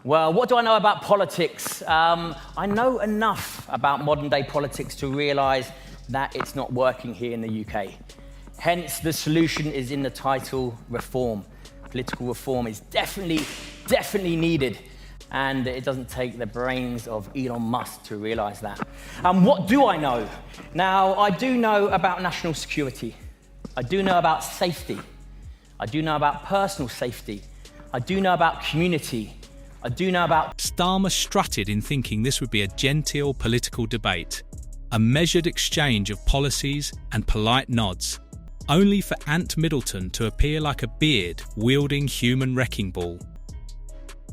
Well, what do I know about politics? I know enough about modern day politics to realise that it's not working here in the UK. Hence, the solution is in the title, reform. Political reform is definitely needed. And it doesn't take the brains of Elon Musk to realise that. What do I know? Now, I do know about national security. I do know about safety. I do know about personal safety. I do know about community. I do know about... Starmer strutted in thinking this would be a genteel political debate, a measured exchange of policies and polite nods, only for Ant Middleton to appear like a beard-wielding human wrecking ball.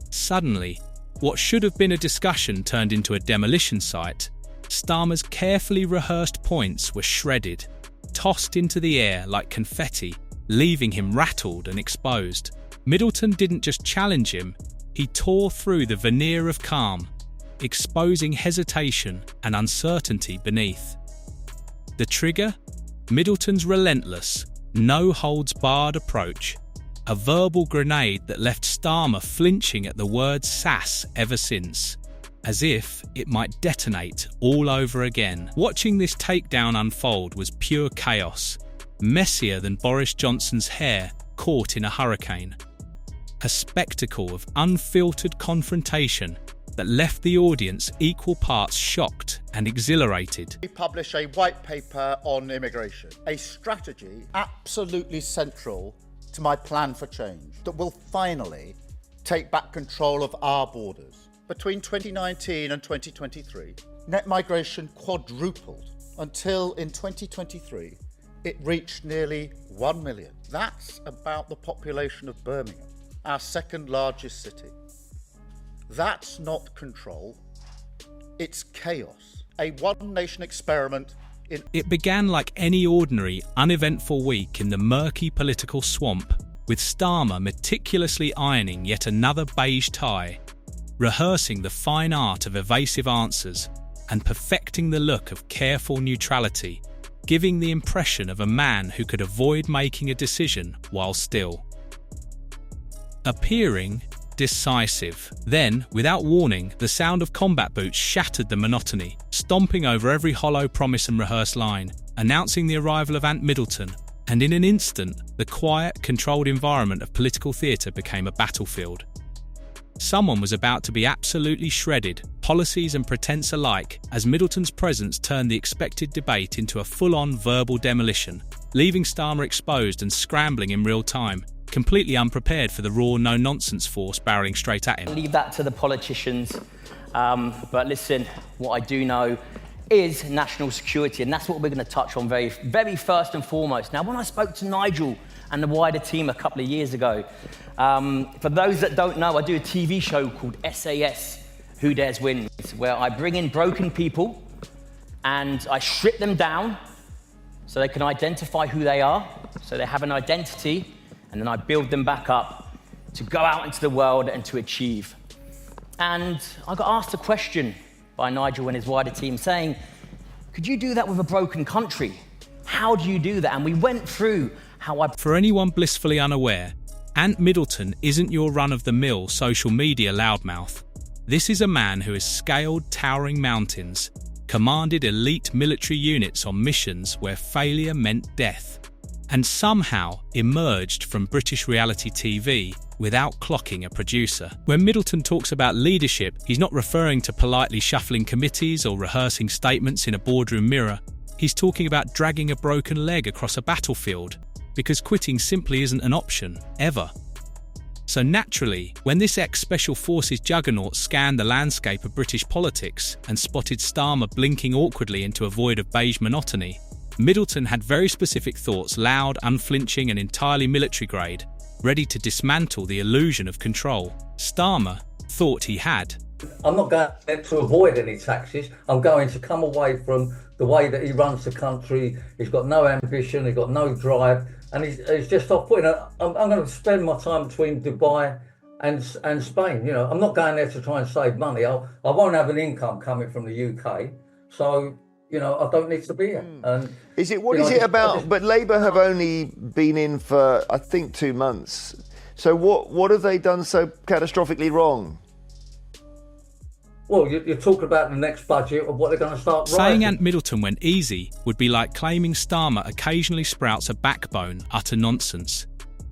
Suddenly, what should have been a discussion turned into a demolition site. Starmer's carefully rehearsed points were shredded, tossed into the air like confetti, leaving him rattled and exposed. Middleton didn't just challenge him, he tore through the veneer of calm, exposing hesitation and uncertainty beneath. The trigger? Middleton's relentless, no-holds-barred approach, a verbal grenade that left Starmer flinching at the word sass ever since, as if it might detonate all over again. Watching this takedown unfold was pure chaos, messier than Boris Johnson's hair caught in a hurricane. A spectacle of unfiltered confrontation that left the audience equal parts shocked and exhilarated. We publish a white paper on immigration, a strategy absolutely central to my plan for change that will finally take back control of our borders. Between 2019 and 2023, net migration quadrupled until in 2023, it reached nearly 1 million. That's about the population of Birmingham, our second largest city. That's not control, it's chaos. A one-nation experiment in... It began like any ordinary, uneventful week in the murky political swamp, with Starmer meticulously ironing yet another beige tie, rehearsing the fine art of evasive answers, and perfecting the look of careful neutrality, giving the impression of a man who could avoid making a decision while still. Appearing decisive. Then, without warning, the sound of combat boots shattered the monotony, stomping over every hollow promise and rehearsed line, announcing the arrival of Ant Middleton, and in an instant, the quiet, controlled environment of political theatre became a battlefield. Someone was about to be absolutely shredded, policies and pretense alike, as Middleton's presence turned the expected debate into a full-on verbal demolition, leaving Starmer exposed and scrambling in real time, completely unprepared for the raw, no-nonsense force barreling straight at him. Leave that to the politicians. But listen, what I do know is national security, and that's what we're going to touch on very first and foremost. Now, when I spoke to Nigel and the wider team a couple of years ago, for those that don't know, I do a TV show called SAS, Who Dares Wins, where I bring in broken people and I strip them down so they can identify who they are, so they have an identity, and then I build them back up to go out into the world and to achieve. And I got asked a question by Nigel and his wider team saying, could you do that with a broken country? How do you do that? And we went through how I... For anyone blissfully unaware, Ant Middleton isn't your run-of-the-mill social media loudmouth. This is a man who has scaled towering mountains, commanded elite military units on missions where failure meant death, and somehow emerged from British reality TV without clocking a producer. When Middleton talks about leadership, he's not referring to politely shuffling committees or rehearsing statements in a boardroom mirror. He's talking about dragging a broken leg across a battlefield, because quitting simply isn't an option, ever. So naturally, when this ex-Special Forces juggernaut scanned the landscape of British politics and spotted Starmer blinking awkwardly into a void of beige monotony, Middleton had very specific thoughts, loud, unflinching and entirely military grade, ready to dismantle the illusion of control. Starmer thought he had. I'm not going to avoid any taxes. I'm going to come away from the way that he runs the country. He's got no ambition, he's got no drive, and he's just off-putting. I'm going to spend my time between Dubai and Spain. You know, I'm not going there to try and save money. I won't have an income coming from the UK, so you know, I don't need to be here. And what is it about? But Labour have only been in for, I think, 2 months. So what have they done so catastrophically wrong? well, you're talking about the next budget of what they're going to start Saying writing. Ant Middleton went easy would be like claiming Starmer occasionally sprouts a backbone, utter nonsense.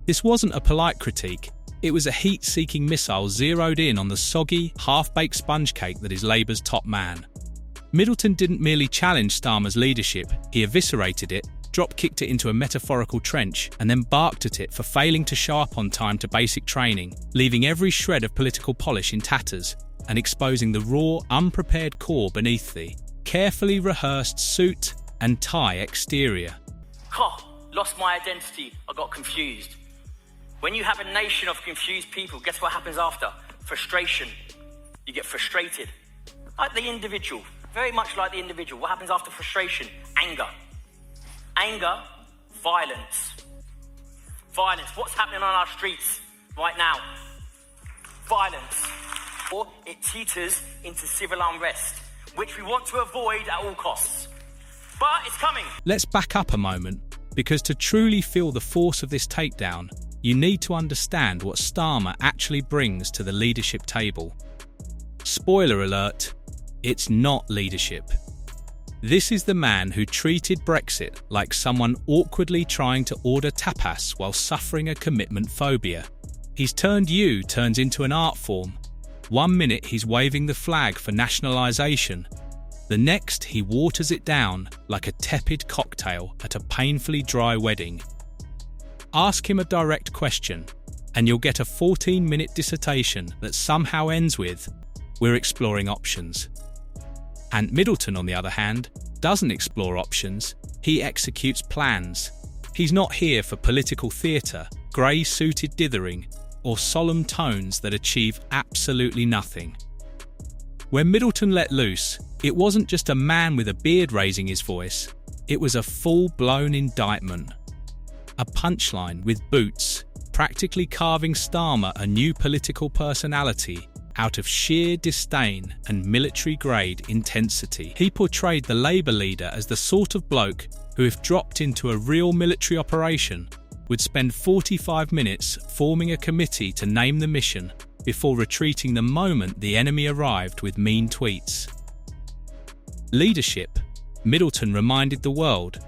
This wasn't a polite critique, it was a heat-seeking missile zeroed in on the soggy, half-baked sponge cake that is Labour's top man. Middleton didn't merely challenge Starmer's leadership, he eviscerated it, drop-kicked it into a metaphorical trench, and then barked at it for failing to show up on time to basic training, leaving every shred of political polish in tatters, and exposing the raw, unprepared core beneath the carefully rehearsed suit and tie exterior. Lost my identity, I got confused. When you have a nation of confused people, guess what happens after? Frustration. You get frustrated. Like the individual, very much like the individual. What happens after frustration? Anger. Anger, violence. Violence. What's happening on our streets right now? Violence. Or it teeters into civil unrest, which we want to avoid at all costs. But it's coming. Let's back up a moment, because to truly feel the force of this takedown, you need to understand what Starmer actually brings to the leadership table. Spoiler alert, it's not leadership. This is the man who treated Brexit like someone awkwardly trying to order tapas while suffering a commitment phobia. He's turned turns into an art form. 1 minute he's waving the flag for nationalisation. The next he waters it down like a tepid cocktail at a painfully dry wedding. Ask him a direct question and you'll get a 14-minute dissertation that somehow ends with, "We're exploring options." Ant Middleton, on the other hand, doesn't explore options, he executes plans. He's not here for political theatre, grey-suited dithering, or solemn tones that achieve absolutely nothing. When Middleton let loose, it wasn't just a man with a beard raising his voice, it was a full-blown indictment. A punchline with boots, practically carving Starmer a new political personality out of sheer disdain and military-grade intensity. He portrayed the Labour leader as the sort of bloke who, if dropped into a real military operation, would spend 45 minutes forming a committee to name the mission before retreating the moment the enemy arrived with mean tweets. Leadership, Middleton reminded the world,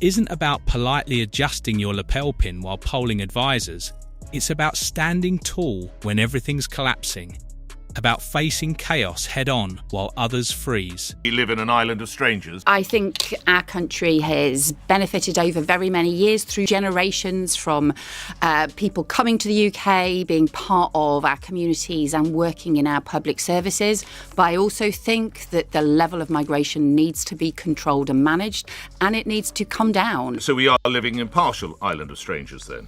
isn't about politely adjusting your lapel pin while polling advisors. It's about standing tall when everything's collapsing, about facing chaos head-on while others freeze. We live in an island of strangers. I think our country has benefited over very many years through generations from people coming to the UK, being part of our communities and working in our public services. But I also think that the level of migration needs to be controlled and managed, and it needs to come down. So we are living in partial island of strangers then?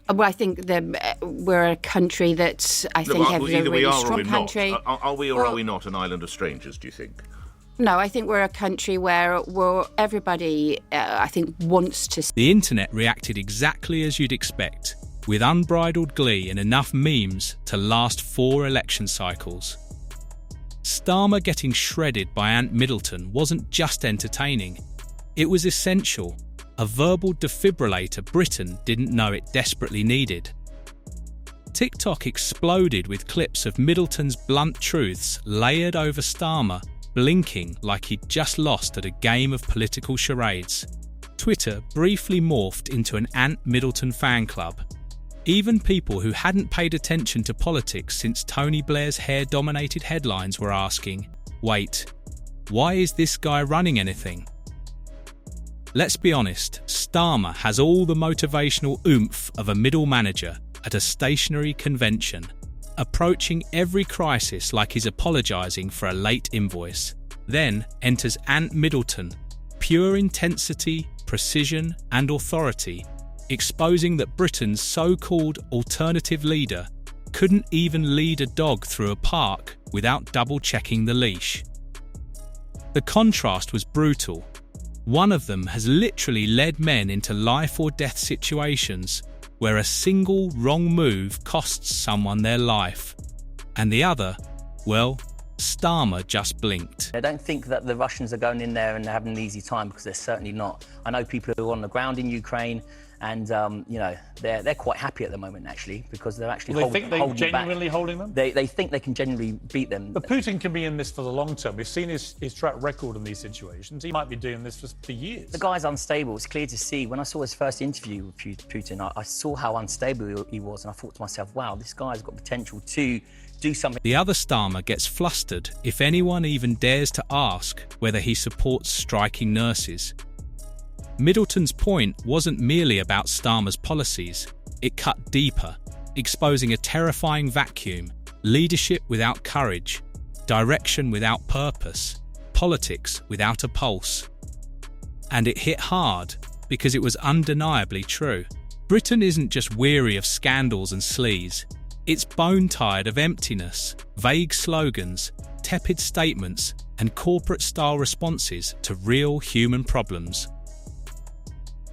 Well, I think we're a country that I think has a really strong country. Are we or are we not an island of strangers, do you think? No, I think we're a country where everybody, I think, wants to... The internet reacted exactly as you'd expect, with unbridled glee and enough memes to last 4 election cycles. Starmer getting shredded by Ant Middleton wasn't just entertaining, it was essential. A verbal defibrillator Britain didn't know it desperately needed. TikTok exploded with clips of Middleton's blunt truths layered over Starmer, blinking like he'd just lost at a game of political charades. Twitter briefly morphed into an Ant Middleton fan club. Even people who hadn't paid attention to politics since Tony Blair's hair-dominated headlines were asking, "Wait, why is this guy running anything?" Let's be honest, Starmer has all the motivational oomph of a middle manager at a stationary convention, approaching every crisis like he's apologising for a late invoice. Then enters Ant Middleton, pure intensity, precision and authority, exposing that Britain's so-called alternative leader couldn't even lead a dog through a park without double-checking the leash. The contrast was brutal. One of them has literally led men into life or death situations where a single wrong move costs someone their life. And the other, well, Starmer just blinked. I don't think that the Russians are going in there and having an easy time, because they're certainly not. I know people who are on the ground in Ukraine And they're quite happy at the moment actually, because they're actually think they're holding genuinely back. holding them? They think they can genuinely beat them. But Putin can be in this for the long term. We've seen his track record in these situations. He might be doing this for years. The guy's unstable. It's clear to see. When I saw his first interview with Putin, I saw how unstable he was, and I thought to myself, wow, this guy's got potential to do something. The other Starmer gets flustered if anyone even dares to ask whether he supports striking nurses. Middleton's point wasn't merely about Starmer's policies. It cut deeper, exposing a terrifying vacuum, leadership without courage, direction without purpose, politics without a pulse. And it hit hard because it was undeniably true. Britain isn't just weary of scandals and sleaze. It's bone-tired of emptiness, vague slogans, tepid statements, and corporate-style responses to real human problems.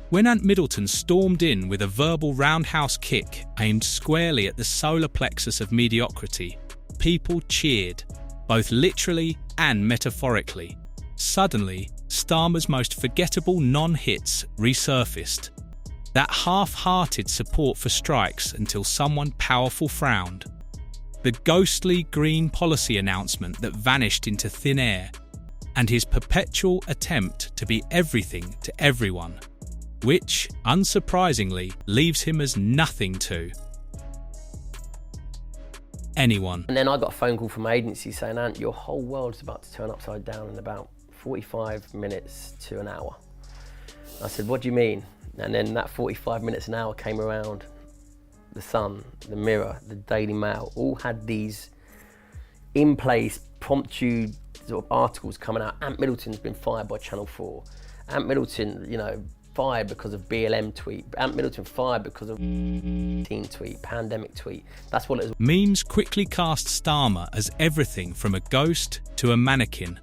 When Ant Middleton stormed in with a verbal roundhouse kick aimed squarely at the solar plexus of mediocrity, people cheered, both literally and metaphorically. Suddenly, Starmer's most forgettable non-hits resurfaced. That half-hearted support for strikes until someone powerful frowned. The ghostly green policy announcement that vanished into thin air, and his perpetual attempt to be everything to everyone, which, unsurprisingly, leaves him as nothing to anyone. And then I got a phone call from my agency saying, Ant, your whole world's about to turn upside down in about 45 minutes to an hour. I said, what do you mean? And then that 45 minutes an hour came around. The Sun, the Mirror, the Daily Mail, all had these in place, promptu sort of articles coming out. Ant Middleton's been fired by Channel 4. Ant Middleton, fired because of BLM tweet. Ant Middleton fired because of teen tweet, pandemic tweet. That's what it is. Memes quickly cast Starmer as everything from a ghost to a mannequin,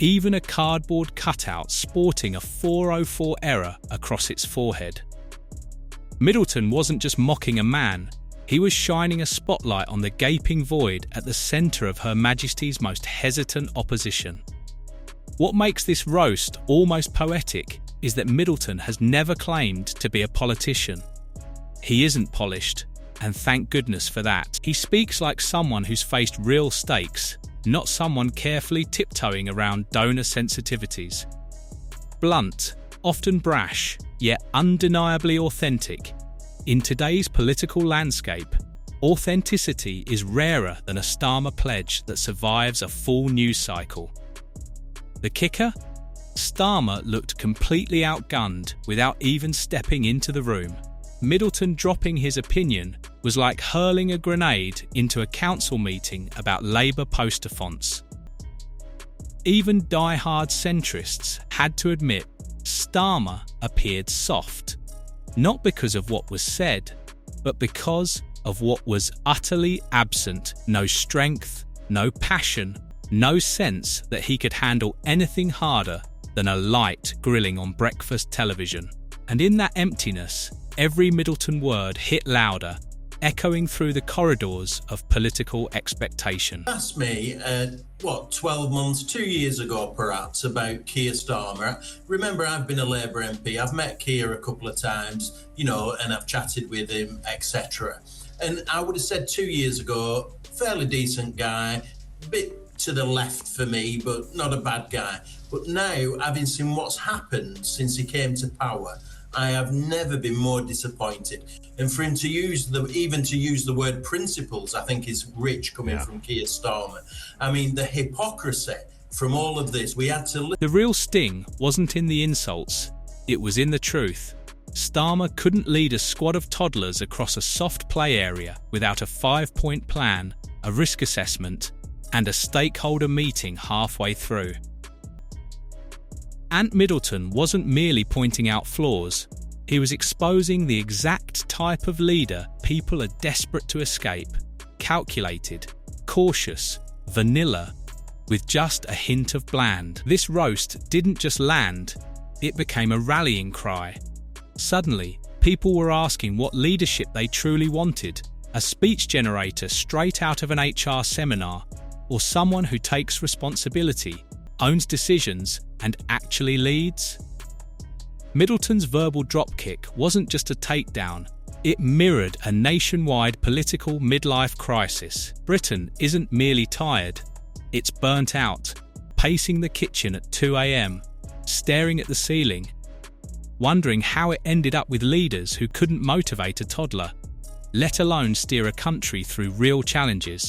even a cardboard cutout sporting a 404 error across its forehead. Middleton wasn't just mocking a man, he was shining a spotlight on the gaping void at the centre of Her Majesty's most hesitant opposition. What makes this roast almost poetic is that Middleton has never claimed to be a politician. He isn't polished, and thank goodness for that. He speaks like someone who's faced real stakes, not someone carefully tiptoeing around donor sensitivities. Blunt, often brash, yet undeniably authentic. In today's political landscape, authenticity is rarer than a Starmer pledge that survives a full news cycle. The kicker? Starmer looked completely outgunned without even stepping into the room. Middleton dropping his opinion was like hurling a grenade into a council meeting about Labour poster fonts. Even die-hard centrists had to admit Starmer appeared soft, not because of what was said, but because of what was utterly absent. No strength, no passion, no sense that he could handle anything harder than a light grilling on breakfast television. And in that emptiness, every Middleton word hit louder, echoing through the corridors of political expectation. Asked me, 12 months, 2 years ago perhaps, about Keir Starmer. Remember, I've been a Labour MP, I've met Keir a couple of times, and I've chatted with him, etc. And I would have said 2 years ago, fairly decent guy, bit to the left for me, but not a bad guy. But now, having seen what's happened since he came to power, I have never been more disappointed. And for him to use the word principles, I think is rich coming from Keir Starmer. I mean, the hypocrisy from all of this, we had to... The real sting wasn't in the insults, it was in the truth. Starmer couldn't lead a squad of toddlers across a soft play area without a 5-point plan, a risk assessment, and a stakeholder meeting halfway through. Ant Middleton wasn't merely pointing out flaws, he was exposing the exact type of leader people are desperate to escape. Calculated, cautious, vanilla, with just a hint of bland. This roast didn't just land, it became a rallying cry. Suddenly, people were asking what leadership they truly wanted, a speech generator straight out of an HR seminar, or someone who takes responsibility, owns decisions, and actually leads? Middleton's verbal dropkick wasn't just a takedown, it mirrored a nationwide political midlife crisis. Britain isn't merely tired, it's burnt out, pacing the kitchen at 2 a.m, staring at the ceiling, wondering how it ended up with leaders who couldn't motivate a toddler, let alone steer a country through real challenges.